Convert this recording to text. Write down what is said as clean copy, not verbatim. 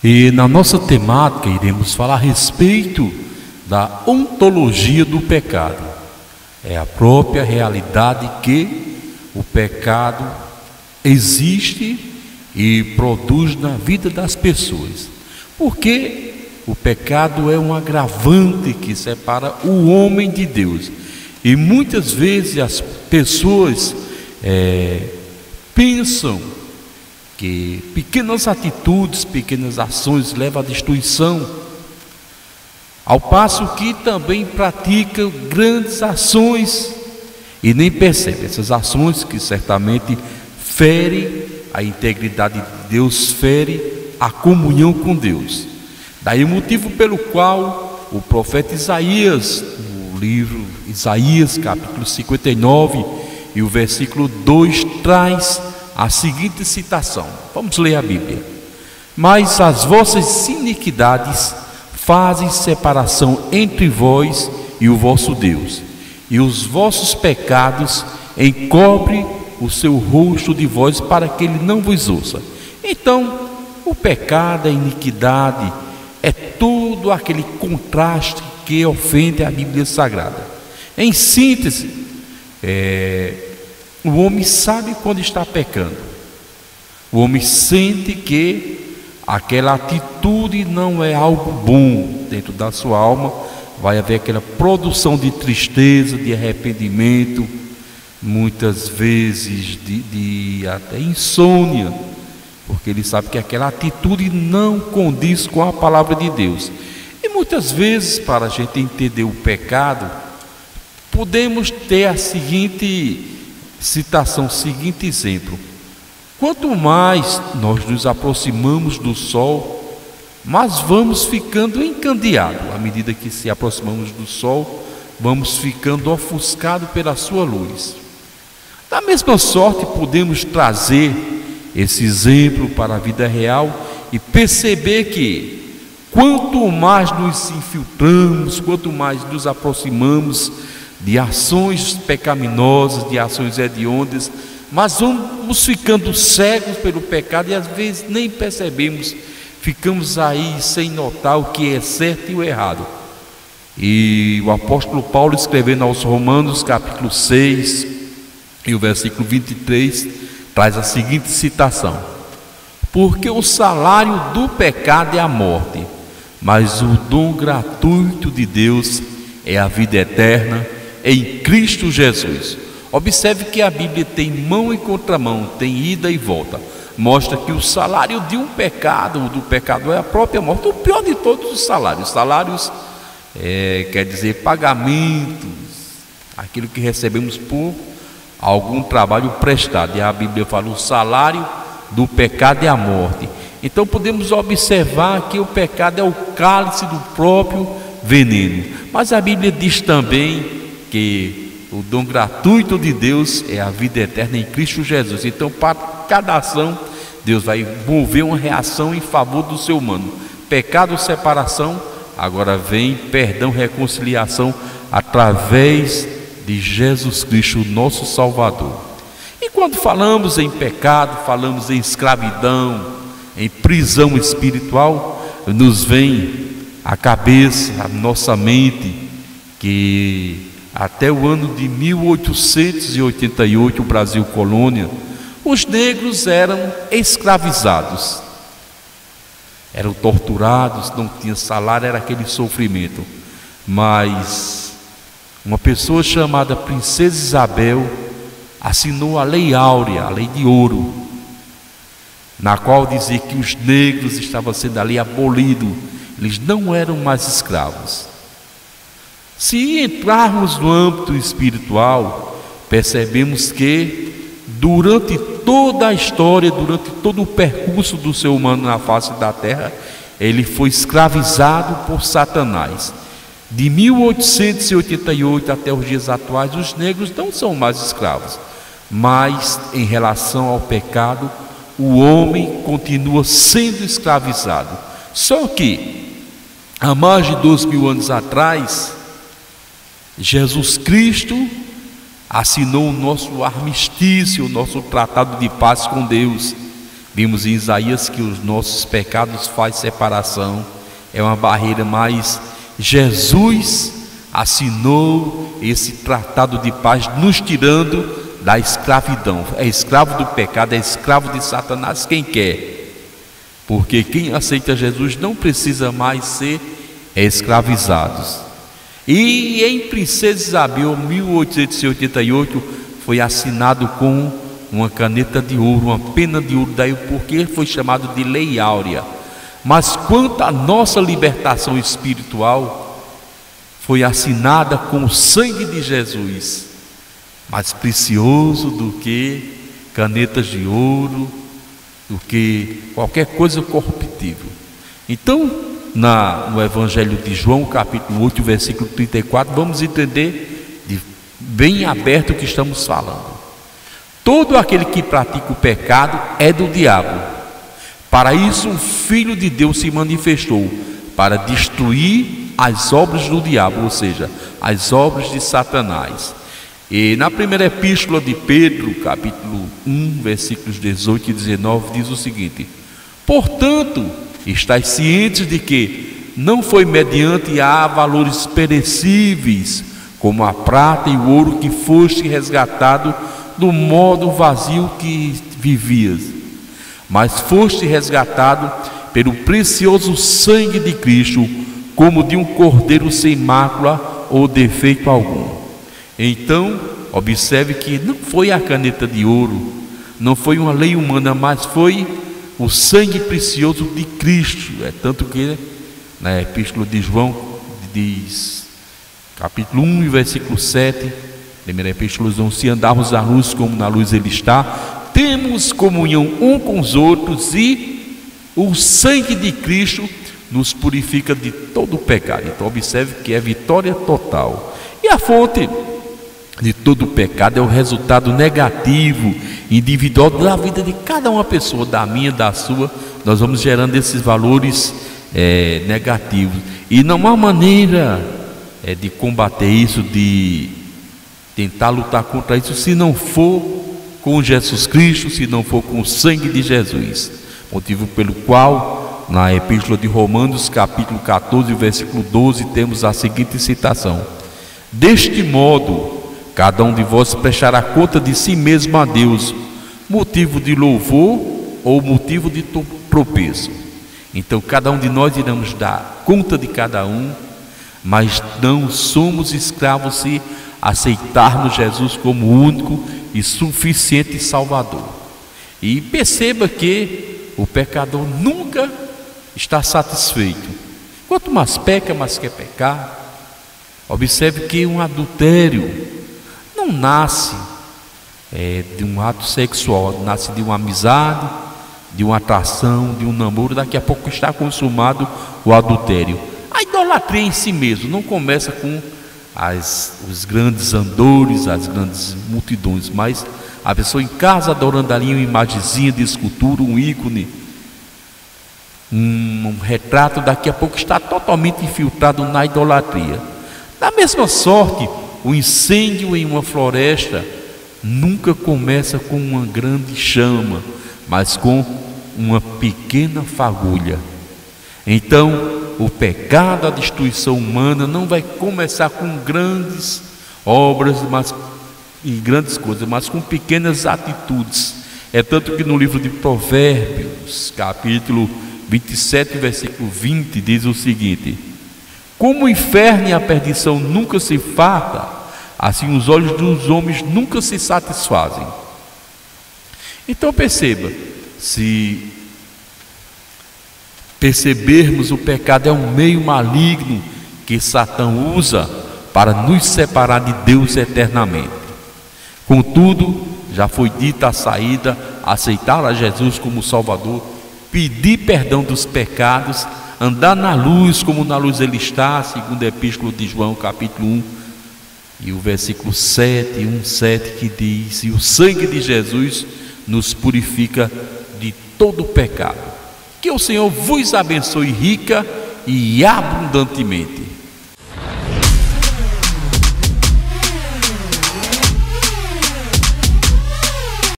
E na nossa temática iremos falar a respeito da ontologia do pecado. É a própria realidade que o pecado existe e produz na vida das pessoas. Porque o pecado é um agravante que separa o homem de Deus. E muitas vezes as pessoas pensam que pequenas atitudes, pequenas ações levam à destruição, ao passo que também praticam grandes ações e nem percebem essas ações que certamente ferem a integridade de Deus, ferem a comunhão com Deus. Daí o motivo pelo qual o profeta Isaías, no livro Isaías capítulo 59 e o versículo 2 traz a seguinte citação. Vamos ler a Bíblia. Mas as vossas iniquidades fazem separação entre vós e o vosso Deus, e os vossos pecados encobrem o seu rosto de vós para que ele não vos ouça. Então, o pecado, a iniquidade, é todo aquele contraste que ofende a Bíblia Sagrada. Em síntese, o homem sabe quando está pecando. O homem sente que aquela atitude não é algo bom dentro da sua alma. Vai haver aquela produção de tristeza, de arrependimento, muitas vezes de até insônia, porque ele sabe que aquela atitude não condiz com a palavra de Deus. E muitas vezes, para a gente entender o pecado, podemos ter a seguinte citação, o seguinte exemplo: quanto mais nós nos aproximamos do sol, mas vamos ficando encandeados. À medida que se aproximamos do sol, vamos ficando ofuscados pela sua luz. Da mesma sorte, podemos trazer esse exemplo para a vida real e perceber que quanto mais nos infiltramos, quanto mais nos aproximamos de ações pecaminosas, de ações hediondas, mas vamos ficando cegos pelo pecado e às vezes nem percebemos, ficamos aí sem notar o que é certo e o errado. E o apóstolo Paulo, escrevendo aos Romanos capítulo 6 e o versículo 23, traz a seguinte citação: porque o salário do pecado é a morte, mas o dom gratuito de Deus é a vida eterna em Cristo Jesus. Observe que a Bíblia tem mão e contramão, tem ida e volta. Mostra que o salário de um pecado, do pecado, é a própria morte. O pior de todos os salários. Salários quer dizer pagamentos, aquilo que recebemos por algum trabalho prestado. E a Bíblia fala: o salário do pecado é a morte. Então podemos observar que o pecado é o cálice do próprio veneno. Mas a Bíblia diz também que o dom gratuito de Deus é a vida eterna em Cristo Jesus. Então, para cada ação, Deus vai mover uma reação em favor do ser humano. Pecado, separação, agora vem perdão, reconciliação através de Jesus Cristo, nosso Salvador. E quando falamos em pecado, falamos em escravidão, em prisão espiritual, nos vem à cabeça, à nossa mente, que até o ano de 1888, o Brasil colônia, os negros eram escravizados, eram torturados, não tinham salário, era aquele sofrimento. Mas uma pessoa chamada Princesa Isabel assinou a Lei Áurea, a Lei de Ouro, na qual dizia que os negros estavam sendo ali abolidos, eles não eram mais escravos. Se entrarmos no âmbito espiritual, percebemos que durante toda a história, durante todo o percurso do ser humano na face da terra, ele foi escravizado por Satanás. De 1888 até os dias atuais, os negros não são mais escravos, mas em relação ao pecado, o homem continua sendo escravizado. Só que há mais de 2000 anos atrás, Jesus Cristo assinou o nosso armistício, o nosso tratado de paz com Deus, Vimos em Isaías que os nossos pecados fazem separação, é uma barreira, mas Jesus assinou esse tratado de paz, nos tirando da escravidão. É escravo do pecado, é escravo de Satanás quem quer, porque quem aceita Jesus não precisa mais ser escravizados. E em Princesa Isabel, 1888, foi assinado com uma caneta de ouro, uma pena de ouro, daí porque foi chamado de Lei Áurea. Mas quanto à nossa libertação espiritual, foi assinada com o sangue de Jesus, mais precioso do que canetas de ouro, do que qualquer coisa corruptível. Então, no Evangelho de João, capítulo 8, versículo 34, vamos entender bem aberto o que estamos falando. Todo aquele que pratica o pecado é do diabo. Para isso o Filho de Deus se manifestou, para destruir as obras do diabo, ou seja, as obras de Satanás. E na primeira epístola de Pedro, capítulo 1, versículos 18 e 19, diz o seguinte: portanto, estais cientes de que não foi mediante a valores perecíveis, como a prata e o ouro, que foste resgatado do modo vazio que vivias, mas foste resgatado pelo precioso sangue de Cristo, como de um cordeiro sem mácula ou defeito algum. Então, observe que não foi a caneta de ouro, não foi uma lei humana, mas foi o sangue precioso de Cristo. É tanto que na epístola de João diz, capítulo 1, versículo 7, primeira epístola de João: se andarmos na luz como na luz ele está, temos comunhão um com os outros, e o sangue de Cristo nos purifica de todo o pecado. Então observe que é vitória total. E a fonte de todo o pecado é o resultado negativo, individual da vida de cada uma pessoa, da minha, da sua. Nós vamos gerando esses valores negativos, e não há maneira de combater isso, de tentar lutar contra isso, se não for com Jesus Cristo, se não for com o sangue de Jesus. Motivo pelo qual na epístola de Romanos, capítulo 14, versículo 12, temos a seguinte citação: deste modo cada um de vós prestará conta de si mesmo a Deus, motivo de louvor ou motivo de tropeço. Então cada um de nós iremos dar conta de cada um, mas não somos escravos se aceitarmos Jesus como único e suficiente Salvador. E perceba que o pecador nunca está satisfeito. Quanto mais peca, mais quer pecar. Observe que um adultério não nasce de um ato sexual, nasce de uma amizade, de uma atração, de um namoro. Daqui a pouco está consumado o adultério. A idolatria em si mesmo não começa com os grandes andores, as grandes multidões, mas a pessoa em casa adorando ali uma imagenzinha de escultura, um ícone, um retrato, daqui a pouco está totalmente infiltrado na idolatria. Da mesma sorte, o incêndio em uma floresta nunca começa com uma grande chama, mas com uma pequena fagulha. Então, o pecado, a destruição humana não vai começar com grandes obras e grandes coisas, mas com pequenas atitudes. É tanto que no livro de Provérbios, capítulo 27, versículo 20, diz o seguinte: como o inferno e a perdição nunca se fartam, assim os olhos dos homens nunca se satisfazem. Então perceba, se percebermos, o pecado é um meio maligno que Satã usa para nos separar de Deus eternamente. Contudo, já foi dita a saída: aceitar a Jesus como Salvador, pedir perdão dos pecados, andar na luz como na luz ele está, segundo a epístola de João, capítulo 1, e o versículo 7, 1:7, que diz: e o sangue de Jesus nos purifica de todo pecado. Que o Senhor vos abençoe rica e abundantemente.